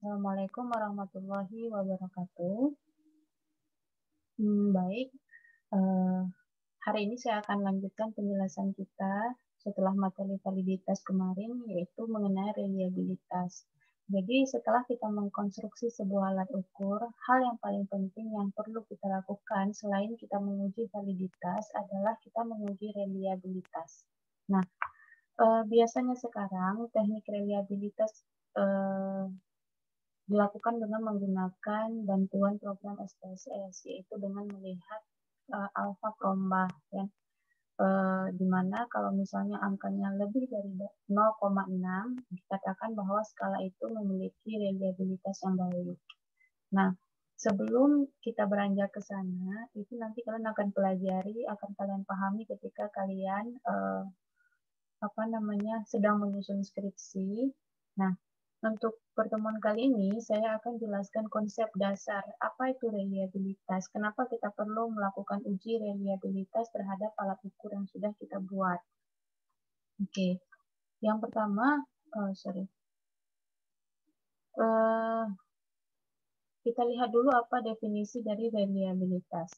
Assalamualaikum warahmatullahi wabarakatuh. Baik, eee, hari ini saya akan lanjutkan penjelasan kita setelah materi validitas kemarin, yaitu mengenai reliabilitas. Jadi setelah kita mengkonstruksi sebuah alat ukur, hal yang paling penting yang perlu kita lakukan selain kita menguji validitas adalah kita menguji reliabilitas. Nah, biasanya sekarang teknik reliabilitas, eee dilakukan dengan menggunakan bantuan program SPSS, yaitu dengan melihat alfa Krombacher, ya, di mana kalau misalnya angkanya lebih dari 0,6, dikatakan bahwa skala itu memiliki reliabilitas yang baik. Nah, sebelum kita beranjak ke sana, itu nanti kalian akan pelajari, akan kalian pahami ketika kalian sedang menyusun skripsi. Nah, untuk pertemuan kali ini, saya akan jelaskan konsep dasar. Apa itu reliabilitas? Kenapa kita perlu melakukan uji reliabilitas terhadap alat ukur yang sudah kita buat? Oke, yang pertama, kita lihat dulu apa definisi dari reliabilitas.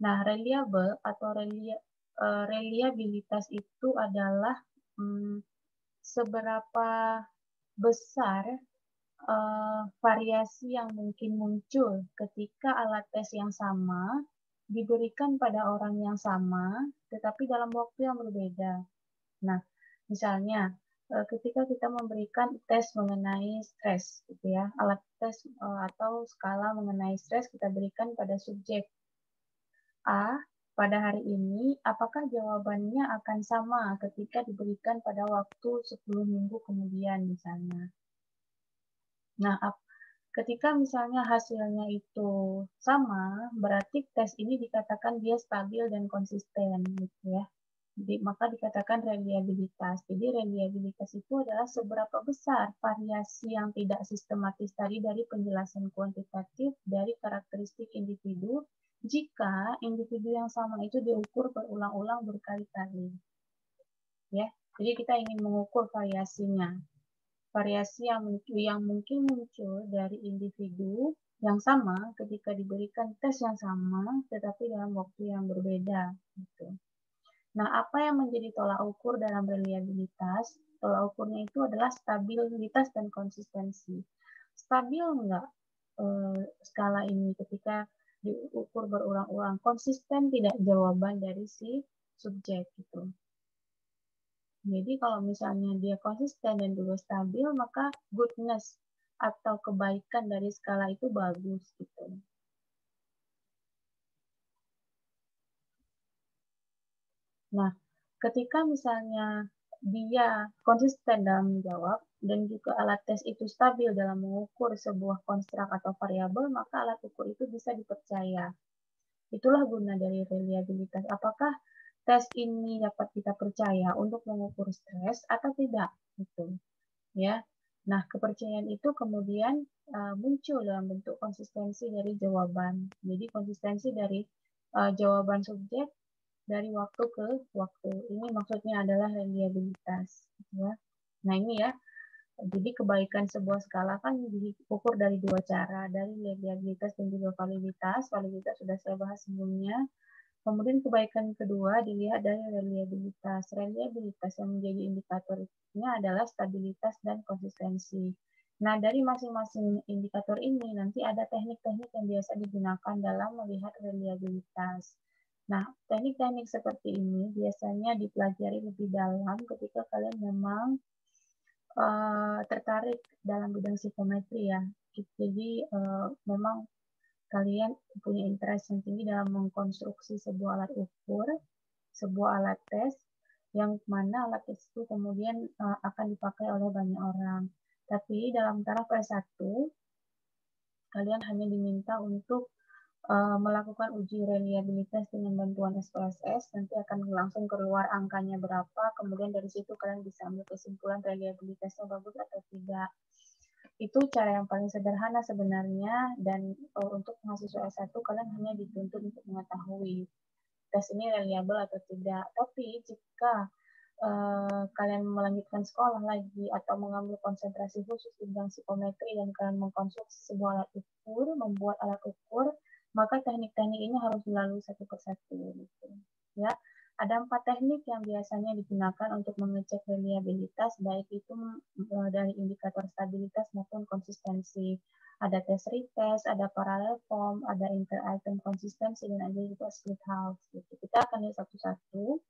Nah, reliabilitas itu adalah seberapa besar variasi yang mungkin muncul ketika alat tes yang sama diberikan pada orang yang sama, tetapi dalam waktu yang berbeda. Nah, misalnya ketika kita memberikan tes mengenai stres, gitu ya, alat tes atau skala mengenai stres kita berikan pada subjek A pada hari ini, apakah jawabannya akan sama ketika diberikan pada waktu 10 minggu kemudian misalnya. Nah, ketika misalnya hasilnya itu sama, berarti tes ini dikatakan dia stabil dan konsisten, gitu ya. Jadi, maka dikatakan reliabilitas. Jadi, reliabilitas itu adalah seberapa besar variasi yang tidak sistematis tadi dari penjelasan kuantitatif dari karakteristik individu jika individu yang sama itu diukur berulang-ulang berkali-kali. Ya, jadi kita ingin mengukur variasinya. Variasi yang mungkin muncul dari individu yang sama ketika diberikan tes yang sama, tetapi dalam waktu yang berbeda. Gitu. Nah, apa yang menjadi tolak ukur dalam reliabilitas? Tolak ukurnya itu adalah stabilitas dan konsistensi. Stabil enggak skala ini ketika diukur berulang-ulang? Konsisten tidak jawaban dari si subjek gitu. Jadi kalau misalnya dia konsisten dan juga stabil, maka goodness atau kebaikan dari skala itu bagus gitu. Nah, ketika misalnya dia konsisten dalam menjawab dan juga alat tes itu stabil dalam mengukur sebuah konstruk atau variabel, maka alat ukur itu bisa dipercaya. Itulah guna dari reliabilitas. Apakah tes ini dapat kita percaya untuk mengukur stres atau tidak? Gitu. Ya. Nah, kepercayaan itu kemudian muncul dalam bentuk konsistensi dari jawaban. Jadi konsistensi dari jawaban subjek dari waktu ke waktu. Ini maksudnya adalah reliabilitas. Ya. Nah, ini ya. Jadi kebaikan sebuah skala kan diukur dari dua cara, dari reliabilitas dan juga validitas. Validitas sudah saya bahas sebelumnya. Kemudian kebaikan kedua dilihat dari reliabilitas. Reliabilitas yang menjadi indikatornya adalah stabilitas dan konsistensi. Nah, dari masing-masing indikator ini nanti ada teknik-teknik yang biasa digunakan dalam melihat reliabilitas. Nah, teknik-teknik seperti ini biasanya dipelajari lebih dalam ketika kalian memang tertarik dalam bidang psikometri ya. Jadi memang kalian punya interest yang tinggi dalam mengkonstruksi sebuah alat ukur, sebuah alat tes, yang mana alat tes itu kemudian akan dipakai oleh banyak orang. Tapi dalam taraf S1, kalian hanya diminta untuk melakukan uji reliabilitas dengan bantuan SPSS, nanti akan langsung keluar angkanya berapa, kemudian dari situ kalian bisa ambil kesimpulan reliabilitasnya bagus atau tidak. Itu cara yang paling sederhana sebenarnya, dan untuk mahasiswa S1 kalian hanya dituntut untuk mengetahui tes ini reliable atau tidak. Tapi jika kalian melanjutkan sekolah lagi atau mengambil konsentrasi khusus di bidang psikometri dan kalian mengkonstruksi sebuah alat ukur, membuat alat ukur, maka teknik-teknik ini harus dilalui satu persatu. Gitu. Ya, ada 4 teknik yang biasanya digunakan untuk mengecek reliabilitas, baik itu dari indikator stabilitas maupun konsistensi. Ada test retest, ada parallel form, ada inter-item konsistensi, dan ada juga split house. Gitu. Kita akan lihat satu-satu.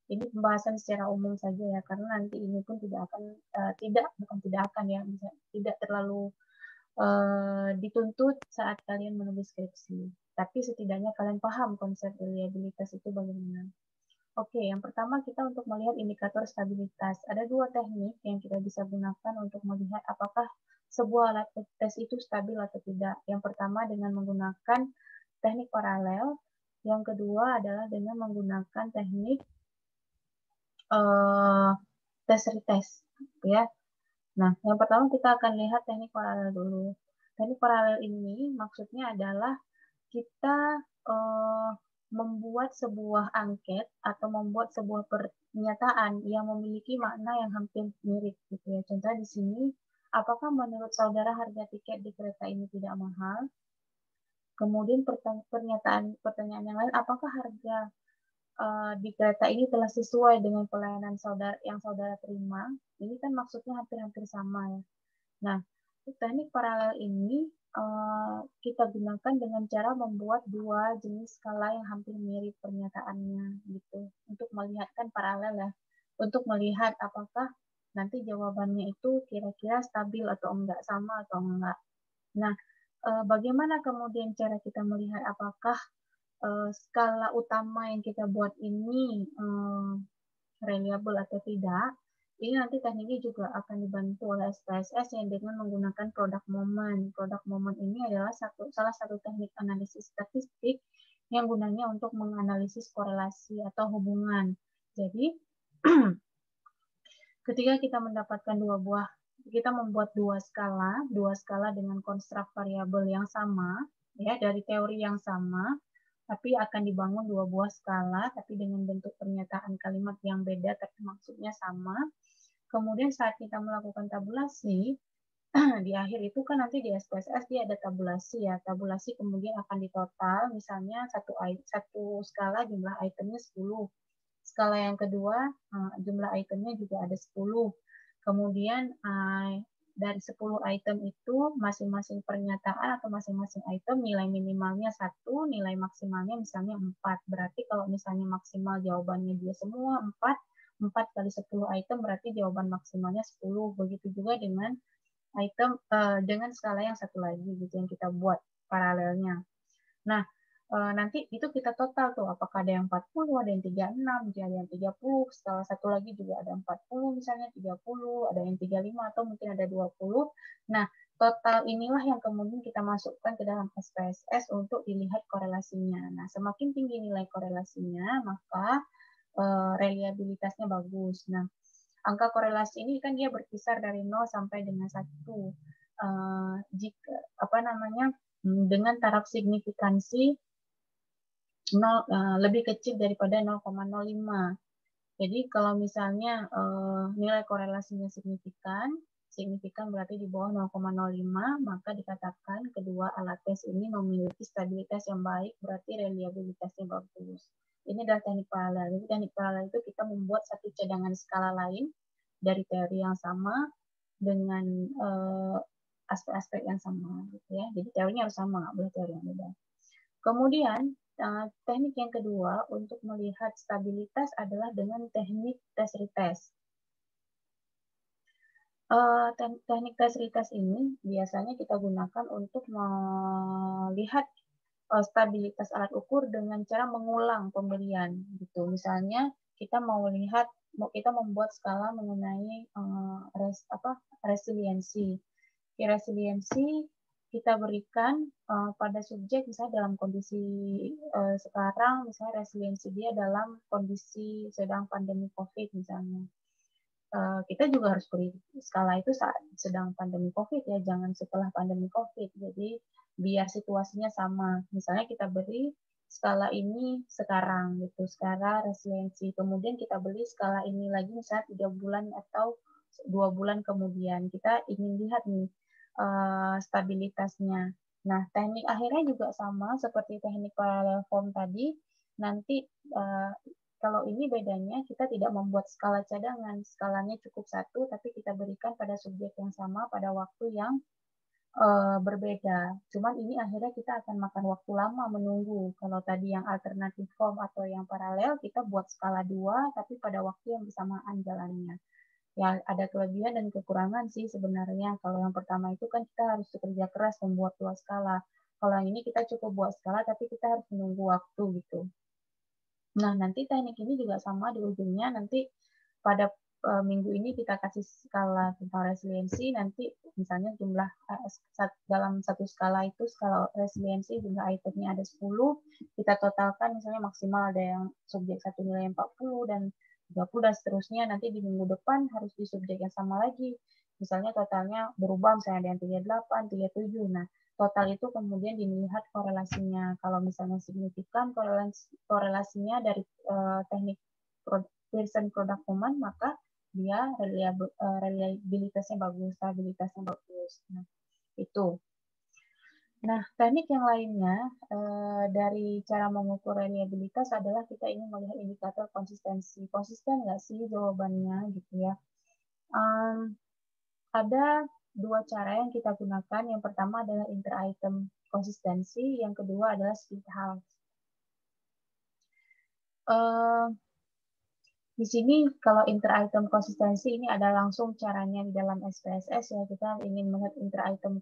Ini pembahasan secara umum saja ya, karena nanti ini pun tidak akan tidak terlalu dituntut saat kalian menulis skripsi. Tapi setidaknya kalian paham konsep reliabilitas itu bagaimana. Oke, yang pertama kita untuk melihat indikator stabilitas. Ada 2 teknik yang kita bisa gunakan untuk melihat apakah sebuah alat tes itu stabil atau tidak. Yang pertama dengan menggunakan teknik paralel, yang kedua adalah dengan menggunakan teknik test retest, ya. Nah, yang pertama kita akan lihat teknik paralel dulu. Teknik paralel ini maksudnya adalah kita membuat sebuah angket atau membuat sebuah pernyataan yang memiliki makna yang hampir mirip, gitu ya. Contoh di sini, apakah menurut saudara harga tiket di kereta ini tidak mahal? Kemudian pertanyaan yang lain, apakah harga di kereta ini telah sesuai dengan pelayanan yang saudara terima? Ini kan maksudnya hampir-hampir sama ya. Nah, teknik paralel ini kita gunakan dengan cara membuat 2 jenis skala yang hampir mirip pernyataannya gitu. Untuk melihatkan paralel ya. Untuk melihat apakah nanti jawabannya itu kira-kira stabil atau enggak, sama atau enggak. Nah, bagaimana kemudian cara kita melihat apakah skala utama yang kita buat ini reliable atau tidak? Ini nanti tekniknya juga akan dibantu oleh SPSS yang dengan menggunakan product moment. Product moment ini adalah salah satu teknik analisis statistik yang gunanya untuk menganalisis korelasi atau hubungan. Jadi, ketika kita mendapatkan kita membuat dua skala dengan konstruk variabel yang sama, ya dari teori yang sama, tapi akan dibangun 2 buah skala, tapi dengan bentuk pernyataan kalimat yang beda, tapi maksudnya sama. Kemudian saat kita melakukan tabulasi, di akhir itu kan nanti di SPSS dia ada tabulasi ya. Tabulasi kemudian akan ditotal, misalnya satu skala jumlah itemnya 10. Skala yang kedua jumlah itemnya juga ada 10. Kemudian dari 10 item itu masing-masing pernyataan atau masing-masing item nilai minimalnya 1, nilai maksimalnya misalnya 4. Berarti kalau misalnya maksimal jawabannya dia semua 4 kali 10 item berarti jawaban maksimalnya 10. Begitu juga dengan item dengan skala yang satu lagi gitu yang kita buat paralelnya. Nah, nanti itu kita total tuh apakah ada yang 40, ada yang 36, ada yang 30, skala satu lagi juga ada 40 misalnya 30, ada yang 35 atau mungkin ada 20. Nah, total inilah yang kemudian kita masukkan ke dalam SPSS untuk dilihat korelasinya. Nah, semakin tinggi nilai korelasinya, maka reliabilitasnya bagus. Nah, angka korelasi ini kan dia berkisar dari 0 sampai dengan 1. Jika dengan taraf signifikansi lebih kecil daripada 0,05. Jadi kalau misalnya nilai korelasinya signifikan berarti di bawah 0,05, maka dikatakan kedua alat tes ini memiliki stabilitas yang baik, berarti reliabilitasnya bagus. Ini adalah teknik paralel. Jadi teknik paralel itu kita membuat satu cadangan skala lain dari teori yang sama dengan aspek-aspek yang sama, gitu ya. Jadi teorinya harus sama, nggak boleh teori yang beda. Kemudian teknik yang kedua untuk melihat stabilitas adalah dengan teknik test retest. Teknik test retest ini biasanya kita gunakan untuk melihat stabilitas alat ukur dengan cara mengulang pemberian gitu. Misalnya kita kita membuat skala mengenai resiliensi. Resiliensi kita berikan pada subjek misalnya dalam kondisi sekarang misalnya resiliensi dia dalam kondisi sedang pandemi COVID misalnya. Kita juga harus beri skala itu saat sedang pandemi COVID ya, jangan setelah pandemi COVID. Jadi biar situasinya sama. Misalnya kita beri skala ini sekarang gitu, skala resiliensi. Kemudian kita beli skala ini lagi misalnya 3 bulan atau 2 bulan kemudian. Kita ingin lihat nih stabilitasnya. Nah, teknik akhirnya juga sama seperti teknik parallel form tadi. Nanti kalau ini bedanya kita tidak membuat skala cadangan. Skalanya cukup satu, tapi kita berikan pada subjek yang sama pada waktu yang berbeda. Cuman ini akhirnya kita akan makan waktu lama menunggu. Kalau tadi yang alternatif form atau yang paralel, kita buat skala 2, tapi pada waktu yang bersamaan jalannya. Ya, ada kelebihan dan kekurangan sih sebenarnya. Kalau yang pertama itu kan kita harus bekerja keras membuat 2 skala. Kalau yang ini kita cukup buat skala, tapi kita harus menunggu waktu gitu. Nah, nanti teknik ini juga sama di ujungnya, nanti pada minggu ini kita kasih skala tentang resiliensi, nanti misalnya jumlah dalam satu skala itu, skala resiliensi jumlah itemnya ada 10, kita totalkan misalnya maksimal ada yang subjek satu nilai 40 dan 30 dan seterusnya, nanti di minggu depan harus di subjek yang sama lagi. Misalnya totalnya berubah, misalnya ada yang 38, 37, nah total itu kemudian dilihat korelasinya. Kalau misalnya signifikan korelasinya dari teknik Pearson product command, maka dia reliabilitasnya bagus, stabilitasnya bagus. Nah, itu. Nah, teknik yang lainnya dari cara mengukur reliabilitas adalah kita ingin melihat indikator konsistensi. Konsisten nggak sih jawabannya gitu ya. Ada 2 cara yang kita gunakan. Yang pertama adalah inter-item konsistensi, yang kedua adalah split half. Di sini kalau inter-item konsistensi ini ada langsung caranya di dalam SPSS ya, kita ingin melihat inter-item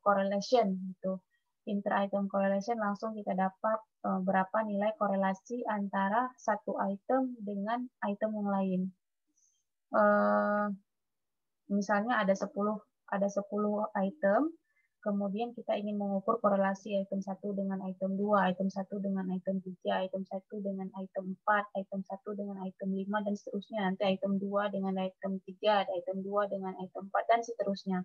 correlation gitu. Inter-item correlation langsung kita dapat berapa nilai korelasi antara satu item dengan item yang lain. Misalnya ada 10 item, kemudian kita ingin mengukur korelasi item 1 dengan item 2, item 1 dengan item 3, item 1 dengan item 4, item 1 dengan item 5, dan seterusnya. Nanti item 2 dengan item 3, ada item 2 dengan item 4, dan seterusnya.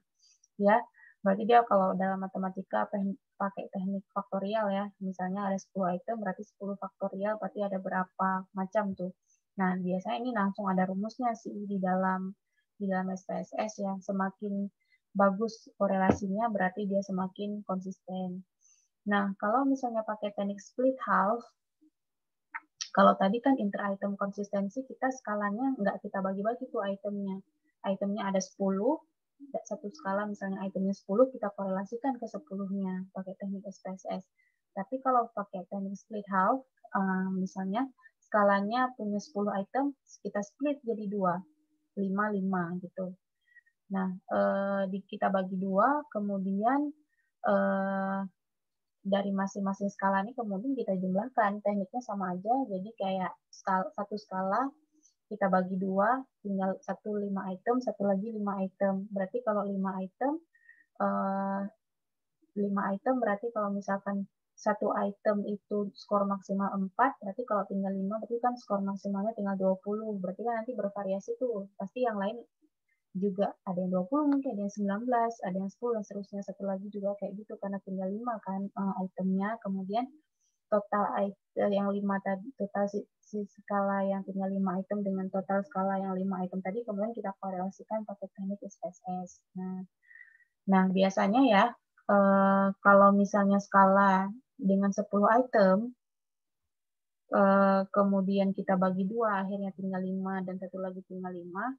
Ya, berarti dia kalau dalam matematika pakai teknik faktorial ya, misalnya ada 10 item, berarti 10 faktorial, berarti ada berapa macam tuh. Nah, biasanya ini langsung ada rumusnya sih di dalam SPSS ya, semakin bagus korelasinya berarti dia semakin konsisten. Nah, kalau misalnya pakai teknik split half, kalau tadi kan inter-item konsistensi, kita skalanya nggak kita bagi-bagi tuh itemnya. Itemnya ada 10, satu skala misalnya itemnya 10, kita korelasikan ke 10-nya pakai teknik SPSS. Tapi kalau pakai teknik split half, misalnya skalanya punya 10 item, kita split jadi 2. 5 gitu. Nah, kita bagi 2, kemudian dari masing-masing skala ini kemudian kita jumlahkan. Tekniknya sama aja, jadi kayak satu skala kita bagi 2, tinggal 5 item, satu lagi 5 item. Berarti kalau 5 item, 5 item berarti kalau misalkan satu item itu skor maksimal 4, berarti kalau tinggal 5, berarti kan skor maksimalnya tinggal 20. Berarti kan nanti bervariasi tuh. Pasti yang lain juga ada yang 20 mungkin, ada yang 19, ada yang 10, dan seterusnya. Satu lagi juga kayak gitu, karena tinggal 5 kan itemnya. Kemudian total item yang 5 tadi, total si skala yang tinggal 5 item dengan total skala yang 5 item tadi, kemudian kita korelasikan pakai teknik SPSS. Nah biasanya ya, kalau misalnya skala dengan 10 item, kemudian kita bagi 2, akhirnya tinggal 5, dan satu lagi tinggal 5,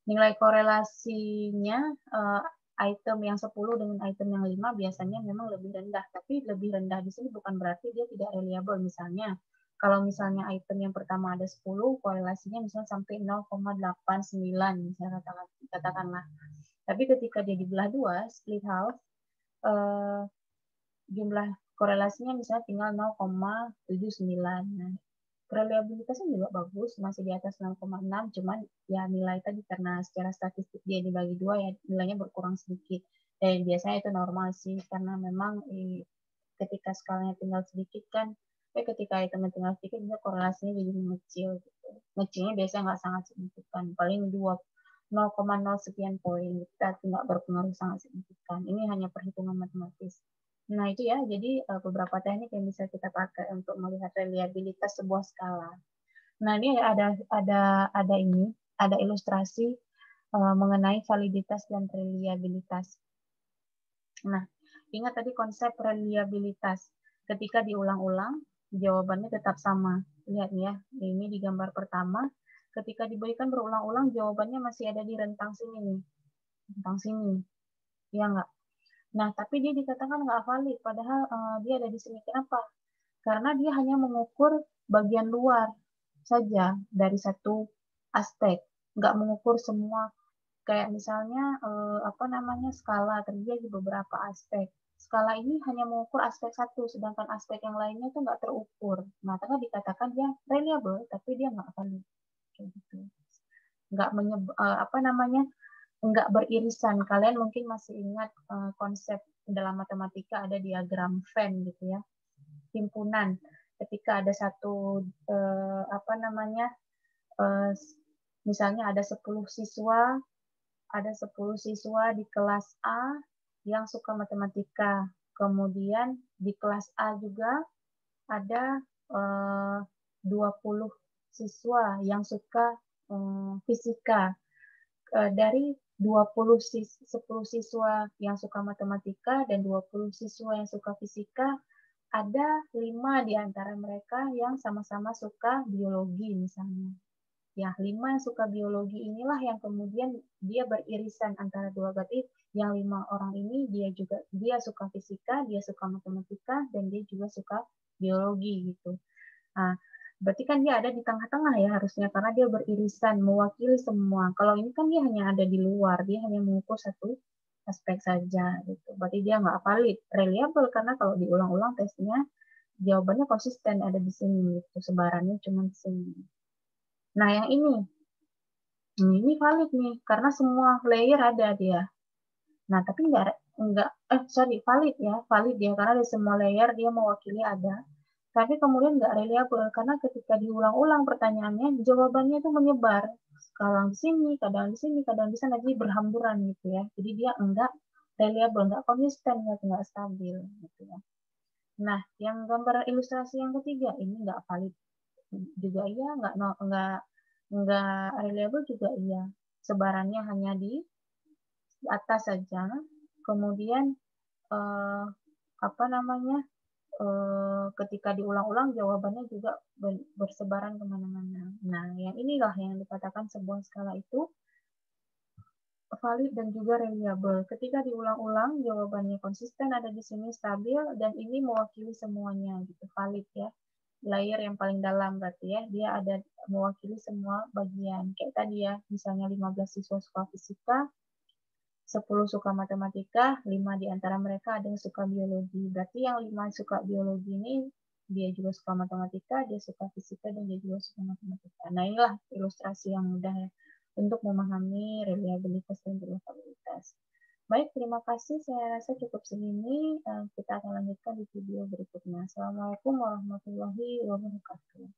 nilai korelasinya item yang 10 dengan item yang 5 biasanya memang lebih rendah. Tapi lebih rendah di sini bukan berarti dia tidak reliable. Misalnya, kalau misalnya item yang pertama ada 10, korelasinya misalnya sampai 0,89, misalnya katakanlah. Tapi ketika dia dibelah 2, split half, jumlah korelasinya misalnya tinggal 0,79. Nah, reliabilitasnya juga bagus, masih di atas 0,6, cuman ya nilai tadi karena secara statistik dia dibagi 2 ya nilainya berkurang sedikit. Dan biasanya itu normal sih, karena memang ketika skalanya tinggal sedikit kan, ketika itemnya tinggal sedikit, dia korelasinya jadi mengecil. Gitu. Ngecilnya biasanya nggak sangat signifikan, paling 0,0 sekian poin, kita tidak berpengaruh sangat signifikan. Ini hanya perhitungan matematis. Nah, itu ya, jadi beberapa teknik yang bisa kita pakai untuk melihat reliabilitas sebuah skala. Nah, ini ada ilustrasi mengenai validitas dan reliabilitas. Nah, ingat tadi konsep reliabilitas. Ketika diulang-ulang, jawabannya tetap sama. Lihat ya, ini di gambar pertama, ketika diberikan berulang-ulang, jawabannya masih ada di rentang sini nih. Rentang sini. Ya nggak? Nah, tapi dia dikatakan nggak valid, padahal dia ada di sini. Kenapa? Karena dia hanya mengukur bagian luar saja dari satu aspek, nggak mengukur semua. Kayak misalnya apa namanya skala terdiri beberapa aspek. Skala ini hanya mengukur aspek satu, sedangkan aspek yang lainnya itu nggak terukur. Nah, karena dikatakan dia reliable, tapi dia nggak valid. Kayak gitu. Nggak apa namanya nggak beririsan. Kalian mungkin masih ingat konsep dalam matematika ada diagram Venn gitu ya, himpunan. Ketika ada satu apa namanya misalnya ada 10 siswa, di kelas A yang suka matematika. Kemudian di kelas A juga ada 20 siswa yang suka fisika. Dari 10 siswa yang suka matematika dan 20 siswa yang suka fisika, ada 5 di antara mereka yang sama-sama suka biologi misalnya. Ya, 5 yang suka biologi inilah yang kemudian dia beririsan antara dua, berarti yang 5 orang ini dia suka fisika, dia suka matematika, dan dia juga suka biologi gitu. Nah, berarti kan dia ada di tengah-tengah ya harusnya karena dia beririsan mewakili semua. Kalau ini kan dia hanya ada di luar, dia hanya mengukur satu aspek saja gitu. Berarti dia nggak valid, reliable karena kalau diulang-ulang tesnya jawabannya konsisten ada di sini gitu. Sebarannya cuma di sini. Nah, yang ini valid nih karena semua layer ada dia. Nah, tapi valid ya, karena ada semua layer dia mewakili ada. Tapi kemudian nggak reliable karena ketika diulang-ulang pertanyaannya, jawabannya itu menyebar. Kadang di sini, kadang di sini, kadang di sana, jadi berhamburan gitu ya. Jadi dia enggak reliable, enggak konsisten, enggak stabil gitu ya. Nah, yang gambar ilustrasi yang ketiga ini enggak valid juga iya, enggak reliable juga iya. Sebarannya hanya di atas saja. Kemudian eh, apa namanya? Ketika diulang-ulang jawabannya juga bersebaran kemana-mana. Nah, yang inilah yang dikatakan sebuah skala itu valid dan juga reliable. Ketika diulang-ulang jawabannya konsisten ada di sini stabil dan ini mewakili semuanya gitu, valid ya. Layer yang paling dalam berarti ya, dia ada mewakili semua bagian. Kayak tadi ya, misalnya 15 siswa suka fisika, 10 suka matematika, 5 di antara mereka ada yang suka biologi. Berarti yang 5 suka biologi ini, dia juga suka matematika, dia suka fisika, dan dia juga suka matematika. Nah, inilah ilustrasi yang mudah ya, untuk memahami reliabilitas dan juga validitas. Baik, terima kasih. Saya rasa cukup segini. Kita akan lanjutkan di video berikutnya. Assalamualaikum warahmatullahi wabarakatuh.